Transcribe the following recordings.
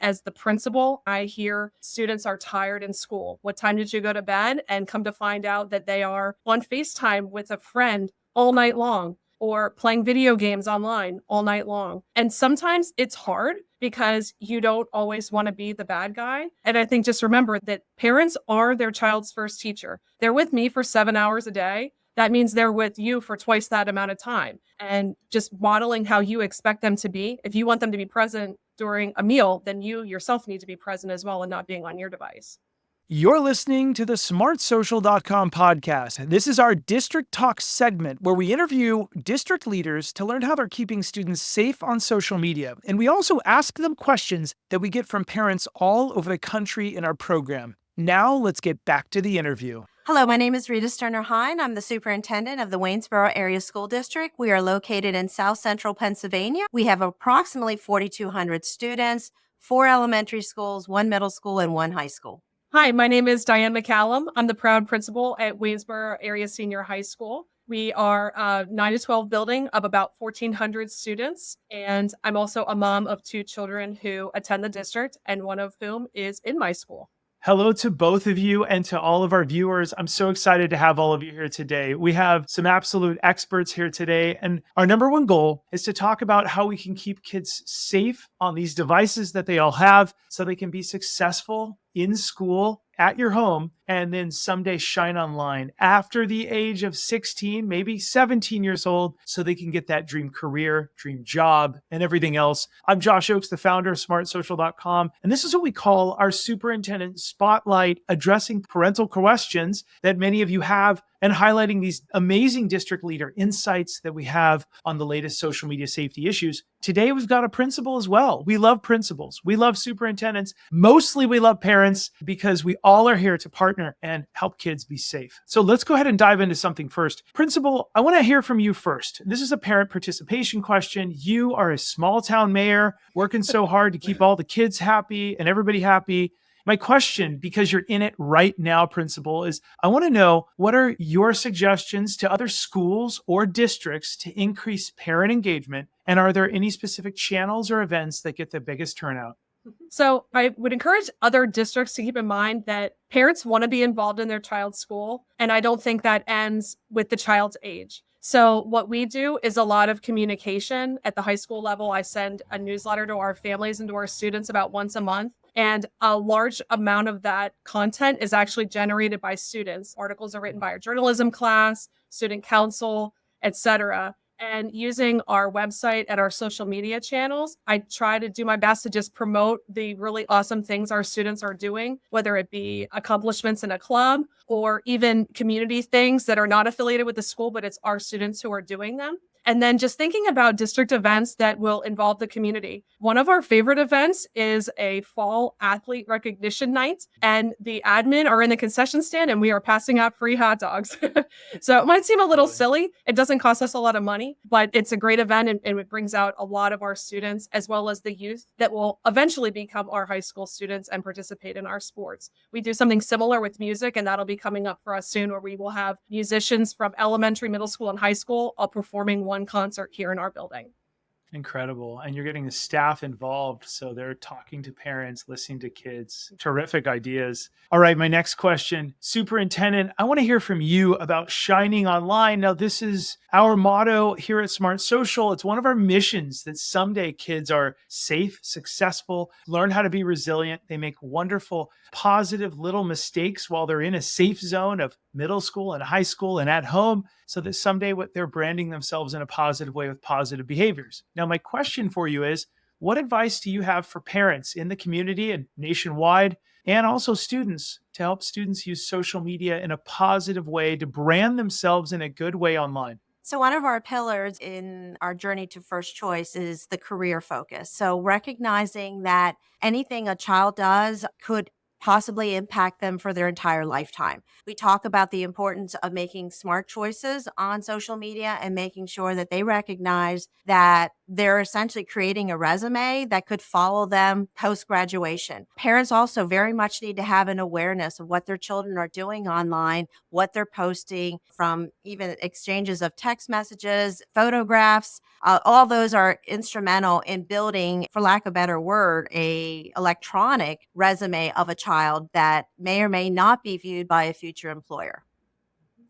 As the principal, I hear students are tired in school. What time did you go to bed? And come to find out that they are on FaceTime with a friend all night long or playing video games online all night long. And sometimes it's hard because you don't always want to be the bad guy. And I think just remember that parents are their child's first teacher. They're with me for 7 hours a day. That means they're with you for twice that amount of time. And just modeling how you expect them to be. If you want them to be present during a meal, then you yourself need to be present as well and not being on your device. You're listening to the smartsocial.com podcast. This is our District Talk segment where we interview district leaders to learn how they're keeping students safe on social media. And we also ask them questions that we get from parents all over the country in our program. Now, let's get back to the interview. Hello, my name is Rita Sterner-Hine. I'm the superintendent of the Waynesboro Area School District. We are located in South Central Pennsylvania. We have approximately 4,200 students, 4 elementary schools, 1 middle school, and 1 high school. Hi, my name is Diane McCallum. I'm the proud principal at Waynesboro Area Senior High School. We are a 9 to 12 building of about 1,400 students, and I'm also a mom of 2 children who attend the district, and one of whom is in my school. Hello to both of you and to all of our viewers. I'm so excited to have all of you here today. We have some absolute experts here today, and our number one goal is to talk about how we can keep kids safe on these devices that they all have so they can be successful in school, at your home, and then someday shine online after the age of 16, maybe 17 years old, so they can get that dream career, dream job, and everything else. I'm Josh Oakes, the founder of smartsocial.com, and this is what we call our Superintendent Spotlight, addressing parental questions that many of you have and highlighting these amazing district leader insights that we have on the latest social media safety issues. Today, we've got a principal as well. We love principals. We love superintendents. Mostly we love parents because we all are here to partner and help kids be safe. So let's go ahead and dive into something first. Principal, I want to hear from you first. This is a parent participation question. You are a small town mayor working so hard to keep all the kids happy and everybody happy. My question, because you're in it right now, Principal, is I want to know, what are your suggestions to other schools or districts to increase parent engagement? And are there any specific channels or events that get the biggest turnout? So I would encourage other districts to keep in mind that parents want to be involved in their child's school. And I don't think that ends with the child's age. So what we do is a lot of communication at the high school level. I send a newsletter to our families and to our students about once a month. And a large amount of that content is actually generated by students. Articles are written by our journalism class, student council, etc. And using our website and our social media channels, I try to do my best to just promote the really awesome things our students are doing, whether it be accomplishments in a club or even community things that are not affiliated with the school, but it's our students who are doing them. And then just thinking about district events that will involve the community. One of our favorite events is a fall athlete recognition night, and the admin are in the concession stand and we are passing out free hot dogs. So it might seem a little silly. It doesn't cost us a lot of money, but it's a great event and it brings out a lot of our students as well as the youth that will eventually become our high school students and participate in our sports. We do something similar with music, and that'll be coming up for us soon, where we will have musicians from elementary, middle school, and high school all performing one concert here in our building. Incredible. And you're getting the staff involved. So they're talking to parents, listening to kids. Terrific ideas. All right, my next question. Superintendent, I want to hear from you about shining online. Now, this is our motto here at Smart Social. It's one of our missions that someday kids are safe, successful, learn how to be resilient. They make wonderful, positive little mistakes while they're in a safe zone of middle school and high school and at home, so that someday they're branding themselves in a positive way with positive behaviors. Now, my question for you is, what advice do you have for parents in the community and nationwide, and also students, to help students use social media in a positive way to brand themselves in a good way online? So one of our pillars in our journey to first choice is the career focus. So recognizing that anything a child does could possibly impact them for their entire lifetime. We talk about the importance of making smart choices on social media and making sure that they recognize that they're essentially creating a resume that could follow them post graduation. Parents also very much need to have an awareness of what their children are doing online, what they're posting, from even exchanges of text messages, photographs. All those are instrumental in building, for lack of a better word, a electronic resume of a child that may or may not be viewed by a future employer.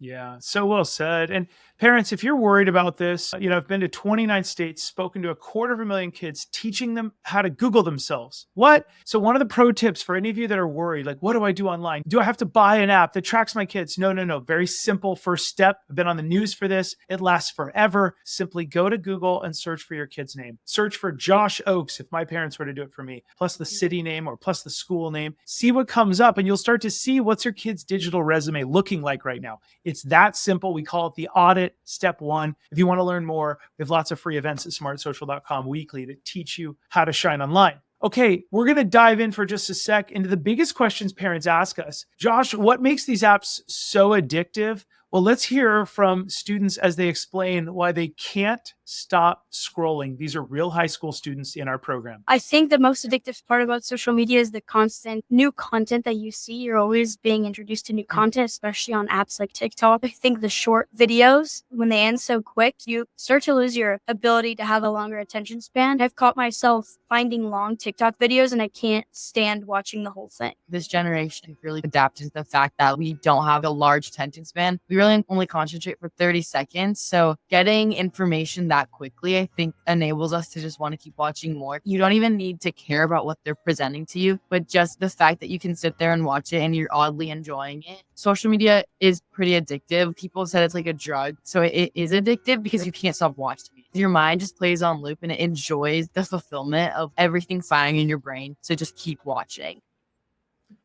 Yeah, so well said. And parents, if you're worried about this, I've been to 29 states, spoken to 250,000 kids, teaching them how to Google themselves. What? So one of the pro tips for any of you that are worried, like, what do I do online? Do I have to buy an app that tracks my kids? No, no, no. Very simple first step. I've been on the news for this. It lasts forever. Simply go to Google and search for your kid's name. Search for Josh Oakes, if my parents were to do it for me, plus the city name or plus the school name. See what comes up, and you'll start to see what's your kid's digital resume looking like right now. It's that simple. We call it the audit step one. If you want to learn more, we have lots of free events at smartsocial.com weekly to teach you how to shine online. Okay, we're going to dive in for just a sec into the biggest questions parents ask us. Josh, what makes these apps so addictive? Well, let's hear from students as they explain why they can't stop scrolling. These are real high school students in our program. I think the most addictive part about social media is the constant new content that you see. You're always being introduced to new content, especially on apps like TikTok. I think the short videos, when they end so quick, you start to lose your ability to have a longer attention span. I've caught myself finding long TikTok videos and I can't stand watching the whole thing. This generation really adapted to the fact that we don't have a large attention span. We really only concentrate for 30 seconds. So getting information that quickly, I think, enables us to just want to keep watching more. You don't even need to care about what they're presenting to you, but just the fact that you can sit there and watch it and you're oddly enjoying it. Social media is pretty addictive. People said it's like a drug. So it is addictive because you can't stop watching it. Your mind just plays on loop and it enjoys the fulfillment of everything firing in your brain. So just keep watching.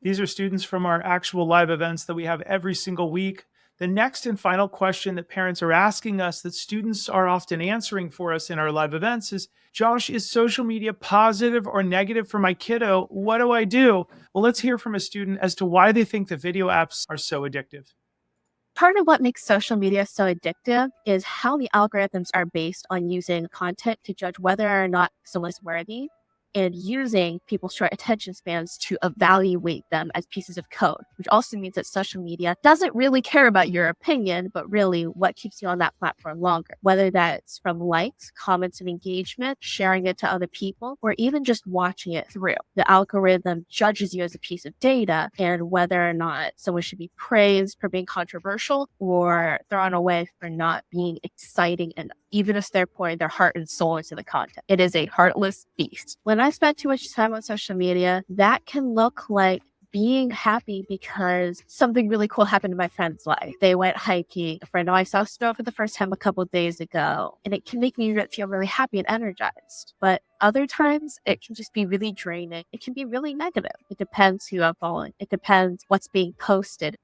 These are students from our actual live events that we have every single week. The next and final question that parents are asking us that students are often answering for us in our live events is, Josh, is social media positive or negative for my kiddo? What do I do? Well, let's hear from a student as to why they think the video apps are so addictive. Part of what makes social media so addictive is how the algorithms are based on using content to judge whether or not someone's worthy, and using people's short attention spans to evaluate them as pieces of code, which also means that social media doesn't really care about your opinion, but really what keeps you on that platform longer, whether that's from likes, comments, and engagement, sharing it to other people, or even just watching it through. The algorithm judges you as a piece of data and whether or not someone should be praised for being controversial or thrown away for not being exciting enough, even if they're pouring their heart and soul into the content. It is a heartless beast. When I spend too much time on social media, that can look like being happy because something really cool happened in my friend's life. They went hiking. A friend of mine saw snow for the first time a couple of days ago, and it can make me feel really happy and energized. But other times, it can just be really draining. It can be really negative. It depends who I'm following. It depends what's being posted.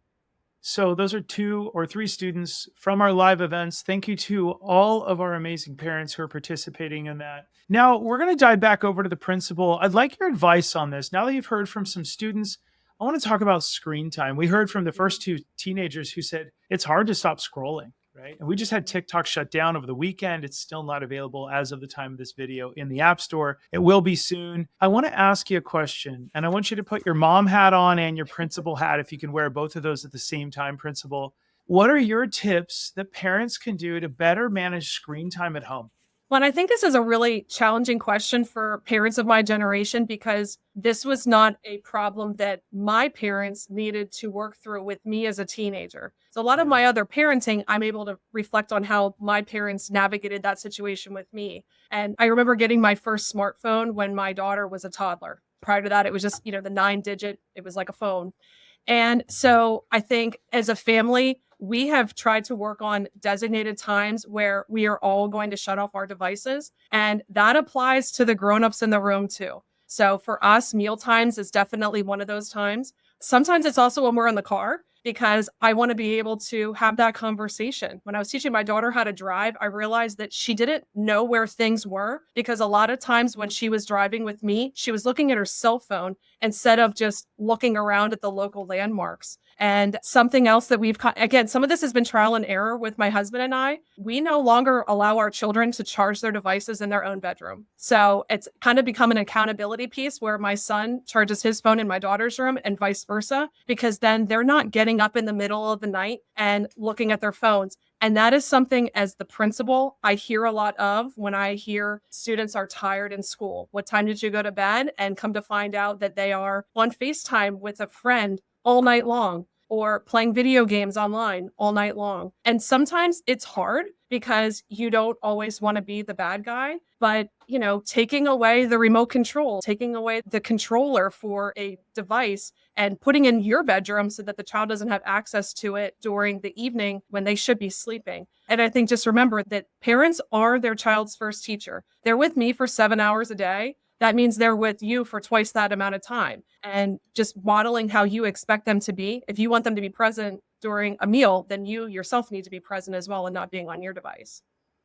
So those are 2 or 3 students from our live events. Thank you to all of our amazing parents who are participating in that. Now, we're going to dive back over to the principal. I'd like your advice on this. Now that you've heard from some students, I want to talk about screen time. We heard from the first 2 teenagers who said it's hard to stop scrolling, right? And we just had TikTok shut down over the weekend. It's still not available as of the time of this video in the App Store. It will be soon. I want to ask you a question, and I want you to put your mom hat on and your principal hat, if you can wear both of those at the same time, principal. What are your tips that parents can do to better manage screen time at home? Well, I think this is a really challenging question for parents of my generation because this was not a problem that my parents needed to work through with me as a teenager. So a lot of my other parenting, I'm able to reflect on how my parents navigated that situation with me. And I remember getting my first smartphone when my daughter was a toddler. Prior to that, it was just, the 9-digit, it was like a phone. And so I think as a family, we have tried to work on designated times where we are all going to shut off our devices. And that applies to the grownups in the room too. So for us, meal times is definitely one of those times. Sometimes it's also when we're in the car. because I want to be able to have that conversation. When I was teaching my daughter how to drive, I realized that she didn't know where things were because a lot of times when she was driving with me, she was looking at her cell phone instead of just looking around at the local landmarks. And something else that again, some of this has been trial and error with my husband and I. We no longer allow our children to charge their devices in their own bedroom. So it's kind of become an accountability piece where my son charges his phone in my daughter's room and vice versa, because then they're not getting up in the middle of the night and looking at their phones. And that is something, as the principal, I hear a lot of when I hear students are tired in school. What time did you go to bed? And come to find out that they are on FaceTime with a friend all night long, or playing video games online all night long. And sometimes it's hard because you don't always want to be the bad guy, but taking away the remote control, taking away the controller for a device and putting in your bedroom so that the child doesn't have access to it during the evening when they should be sleeping. And I think just remember that parents are their child's first teacher. They're with me for 7 hours a day. That means they're with you for twice that amount of time. And just modeling how you expect them to be. If you want them to be present during a meal, then you yourself need to be present as well and not being on your device.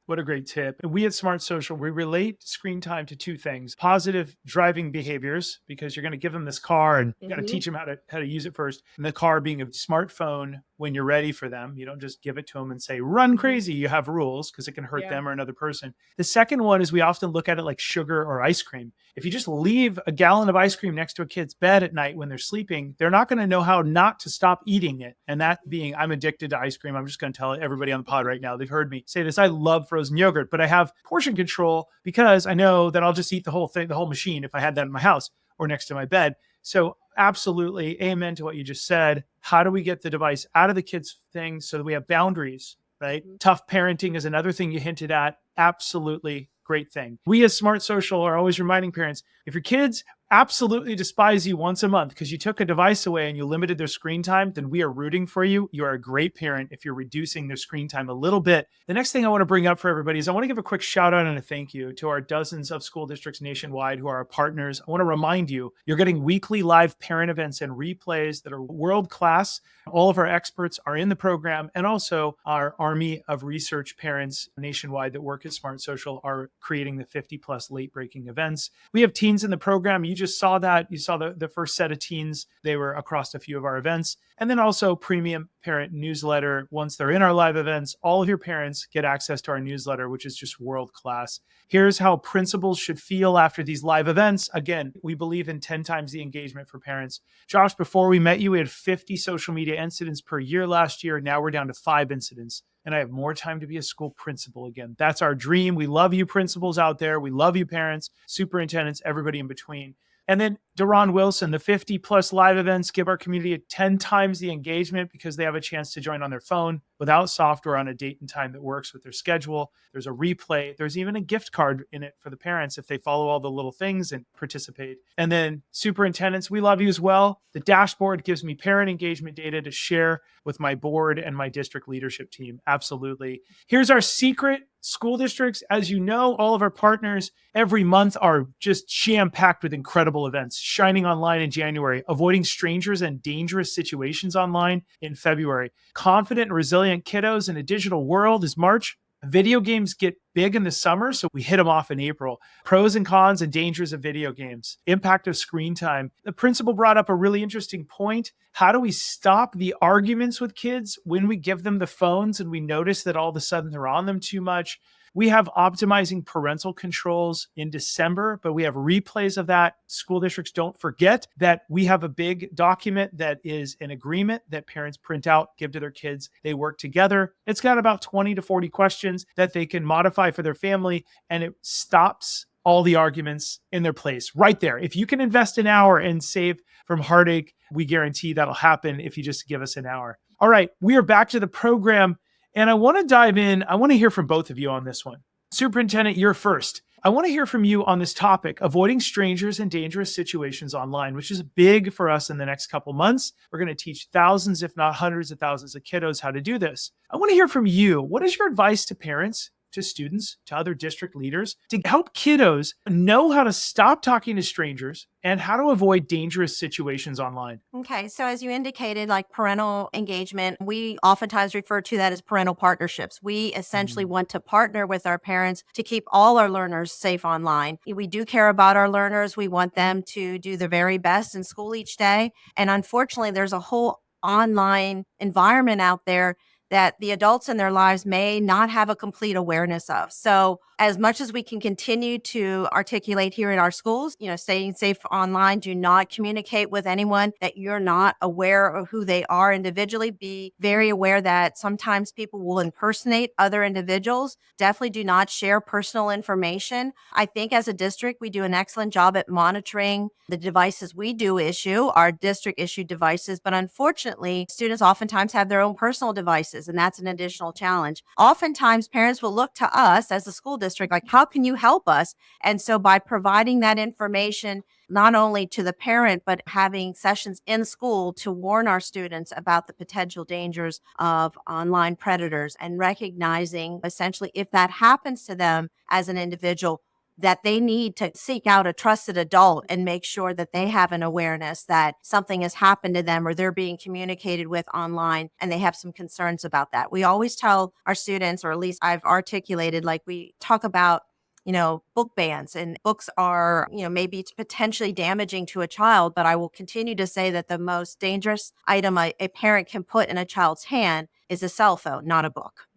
What a great tip. We at Smart Social, we relate screen time to two things: positive driving behaviors, because you're going to give them this car and you got to teach them how to use it first. And the car being a smartphone when you're ready for them. You don't just give it to them and say, run crazy. You have rules because it can hurt them or another person. The second one is we often look at it like sugar or ice cream. If you just leave a gallon of ice cream next to a kid's bed at night when they're sleeping, they're not going to know how not to stop eating it. And that being, I'm addicted to ice cream. I'm just going to tell everybody on the pod right now. They've heard me say this. I love frozen yogurt, but I have portion control because I know that I'll just eat the whole thing, the whole machine, if I had that in my house or next to my bed. So absolutely, amen to what you just said. How do we get the device out of the kids' thing so that we have boundaries, right? Tough parenting is another thing you hinted at. Absolutely great thing. We as Smart Social are always reminding parents, if your kids absolutely despise you once a month because you took a device away and you limited their screen time, then we are rooting for you. You are a great parent if you're reducing their screen time a little bit. The next thing I want to bring up for everybody is I want to give a quick shout out and a thank you to our dozens of school districts nationwide who are our partners. I want to remind you, you're getting weekly live parent events and replays that are world class. All of our experts are in the program, and also our army of research parents nationwide that work at Smart Social are creating the 50 plus late breaking events. We have teens in the program. You just saw that. You saw the first set of teens. They were across a few of our events. And then also premium parent newsletter. Once they're in our live events, all of your parents get access to our newsletter, which is just world class. Here's how principals should feel after these live events. Again, we believe in 10 times the engagement for parents. Josh, before we met you, we had 50 social media incidents per year last year. Now we're down to 5 incidents. And I have more time to be a school principal again. That's our dream. We love you principals out there. We love you parents, superintendents, everybody in between. And then Deron Wilson, the 50 plus live events give our community 10 times the engagement because they have a chance to join on their phone without software on a date and time that works with their schedule. There's a replay. There's even a gift card in it for the parents if they follow all the little things and participate. And then superintendents, we love you as well. The dashboard gives me parent engagement data to share with my board and my district leadership team. Absolutely. Here's our secret. School districts, as you know, all of our partners every month are just jam-packed with incredible events. Shining Online in January, Avoiding Strangers and Dangerous Situations Online in February. Confident and Resilient Kiddos in a Digital World is March. Video games get big in the summer, so we hit them off in April. Pros and cons and dangers of video games. Impact of screen time. The principal brought up a really interesting point. How do we stop the arguments with kids when we give them the phones and we notice that all of a sudden they're on them too much? We have optimizing parental controls in December, but we have replays of that. School districts, don't forget that we have a big document that is an agreement that parents print out, give to their kids. They work together. It's got about 20 to 40 questions that they can modify for their family, and it stops all the arguments in their place right there. If you can invest an hour and save from heartache, we guarantee that'll happen if you just give us an hour. All right, we are back to the program. And I want to dive in. I want to hear from both of you on this one. Superintendent, you're first. I want to hear from you on this topic, avoiding strangers and dangerous situations online, which is big for us in the next couple months. We're going to teach thousands, if not hundreds of thousands of kiddos how to do this. I want to hear from you. What is your advice to parents, to students, to other district leaders to help kiddos know how to stop talking to strangers and how to avoid dangerous situations online? Okay, so as you indicated, like parental engagement, we oftentimes refer to that as parental partnerships. We essentially want to partner with our parents to keep all our learners safe online. We do care about our learners. We want them to do the very best in school each day. And unfortunately, there's a whole online environment out there that the adults in their lives may not have a complete awareness of. So, as much as we can continue to articulate here in our schools, staying safe online, do not communicate with anyone that you're not aware of who they are individually. Be very aware that sometimes people will impersonate other individuals. Definitely do not share personal information. I think as a district, we do an excellent job at monitoring the devices we do issue, our district issued devices. But unfortunately, students oftentimes have their own personal devices, and that's an additional challenge. Oftentimes, parents will look to us as a school district, like, how can you help us? And so by providing that information, not only to the parent, but having sessions in school to warn our students about the potential dangers of online predators and recognizing essentially if that happens to them as an individual, that they need to seek out a trusted adult and make sure that they have an awareness that something has happened to them or they're being communicated with online and they have some concerns about that. We always tell our students, or at least I've articulated, like we talk about, book bans, and books are, maybe potentially damaging to a child, but I will continue to say that the most dangerous item a parent can put in a child's hand is a cell phone, not a book.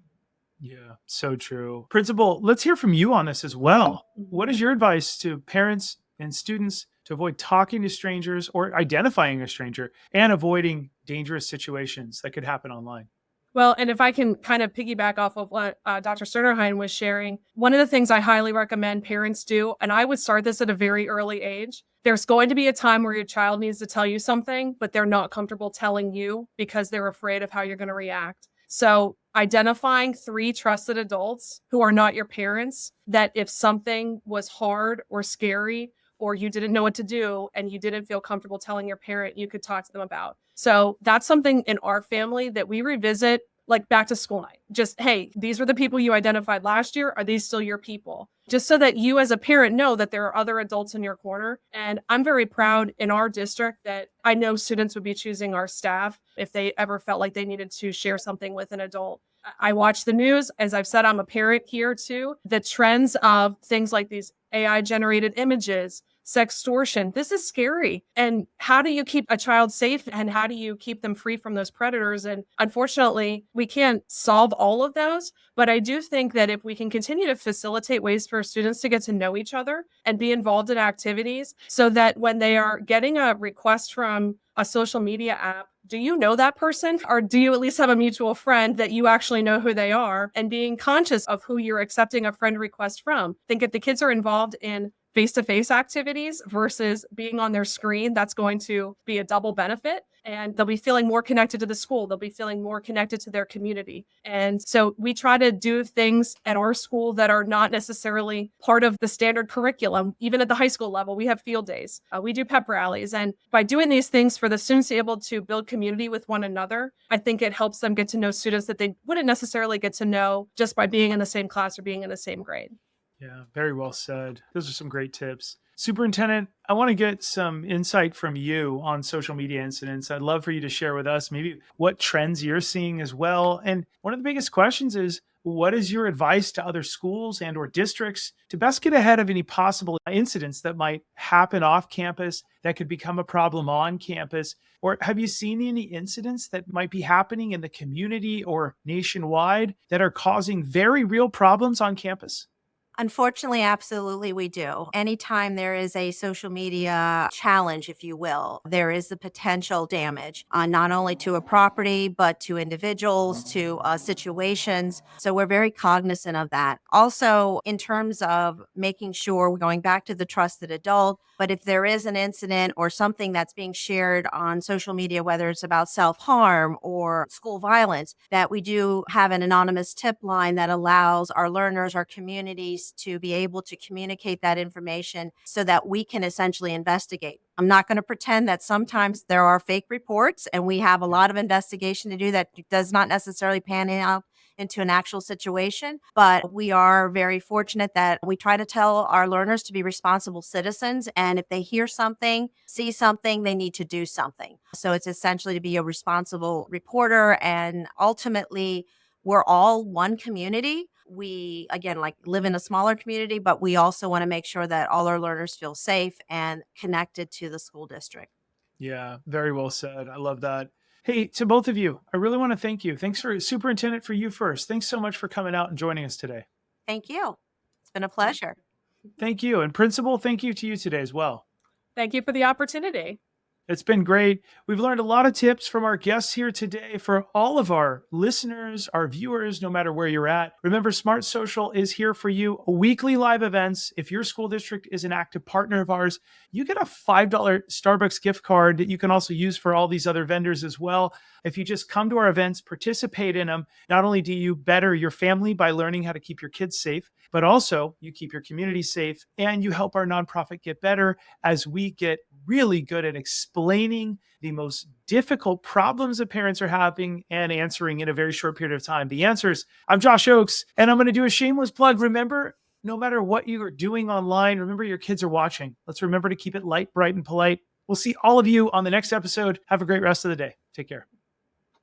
Yeah, so true. Principal, let's hear from you on this as well. What is your advice to parents and students to avoid talking to strangers or identifying a stranger and avoiding dangerous situations that could happen online? Well, and if I can kind of piggyback off of what Dr. Sternerheim was sharing, one of the things I highly recommend parents do, and I would start this at a very early age, there's going to be a time where your child needs to tell you something, but they're not comfortable telling you because they're afraid of how you're going to react. So identifying 3 trusted adults who are not your parents, that if something was hard or scary, or you didn't know what to do and you didn't feel comfortable telling your parent, you could talk to them about. So that's something in our family that we revisit, like back to school night. Just, hey, these were the people you identified last year. Are these still your people? Just so that you as a parent know that there are other adults in your corner. And I'm very proud in our district that I know students would be choosing our staff if they ever felt like they needed to share something with an adult. I watch the news. As I've said, I'm a parent here too. The trends of things like these AI generated images, sextortion, this is scary. And how do you keep a child safe and how do you keep them free from those predators? And unfortunately, we can't solve all of those. But I do think that if we can continue to facilitate ways for students to get to know each other and be involved in activities so that when they are getting a request from a social media app, do you know that person? Or do you at least have a mutual friend that you actually know who they are? And being conscious of who you're accepting a friend request from. I think if the kids are involved in face-to-face activities versus being on their screen, that's going to be a double benefit. And they'll be feeling more connected to the school. They'll be feeling more connected to their community. And so we try to do things at our school that are not necessarily part of the standard curriculum. Even at the high school level, we have field days. We do pep rallies. And by doing these things for the students to be able to build community with one another, I think it helps them get to know students that they wouldn't necessarily get to know just by being in the same class or being in the same grade. Yeah, very well said. Those are some great tips. Superintendent, I want to get some insight from you on social media incidents. I'd love for you to share with us maybe what trends you're seeing as well. And one of the biggest questions is, what is your advice to other schools and or districts to best get ahead of any possible incidents that might happen off campus that could become a problem on campus? Or have you seen any incidents that might be happening in the community or nationwide that are causing very real problems on campus? Unfortunately, absolutely, we do. Anytime there is a social media challenge, if you will, there is the potential damage, not only to a property, but to individuals, to situations. So we're very cognizant of that. Also, in terms of making sure we're going back to the trusted adult, but if there is an incident or something that's being shared on social media, whether it's about self-harm or school violence, that we do have an anonymous tip line that allows our learners, our communities to be able to communicate that information so that we can essentially investigate. I'm not going to pretend that sometimes there are fake reports and we have a lot of investigation to do that does not necessarily pan out into an actual situation. But we are very fortunate that we try to tell our learners to be responsible citizens. And if they hear something, see something, they need to do something. So it's essentially to be a responsible reporter. And ultimately, we're all one community. We, again, like live in a smaller community, but we also want to make sure that all our learners feel safe and connected to the school district. Yeah, very well said. I love that. Hey, to both of you, I really want to thank you. Thanks for Superintendent, for you first. Thanks so much for coming out and joining us today. Thank you. It's been a pleasure. Thank you. And Principal, thank you to you today as well. Thank you for the opportunity. It's been great. We've learned a lot of tips from our guests here today for all of our listeners, our viewers, no matter where you're at. Remember, Smart Social is here for you. Weekly live events. If your school district is an active partner of ours, you get a $5 Starbucks gift card that you can also use for all these other vendors as well. If you just come to our events, participate in them, not only do you better your family by learning how to keep your kids safe, but also you keep your community safe and you help our nonprofit get better as we get really good at explaining the most difficult problems that parents are having and answering in a very short period of time. The answers. I'm Josh Oakes, and I'm going to do a shameless plug. Remember, no matter what you are doing online, remember your kids are watching. Let's remember to keep it light, bright, and polite. We'll see all of you on the next episode. Have a great rest of the day. Take care.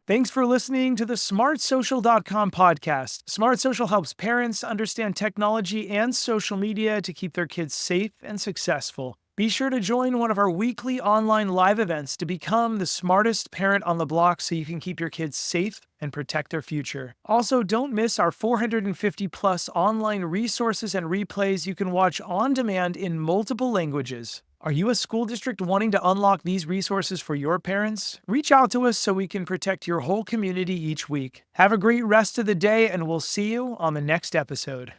Thanks for listening to the smartsocial.com podcast. Smart Social helps parents understand technology and social media to keep their kids safe and successful. Be sure to join one of our weekly online live events to become the smartest parent on the block so you can keep your kids safe and protect their future. Also, don't miss our 450 plus online resources and replays you can watch on demand in multiple languages. Are you a school district wanting to unlock these resources for your parents? Reach out to us so we can protect your whole community each week. Have a great rest of the day, and we'll see you on the next episode.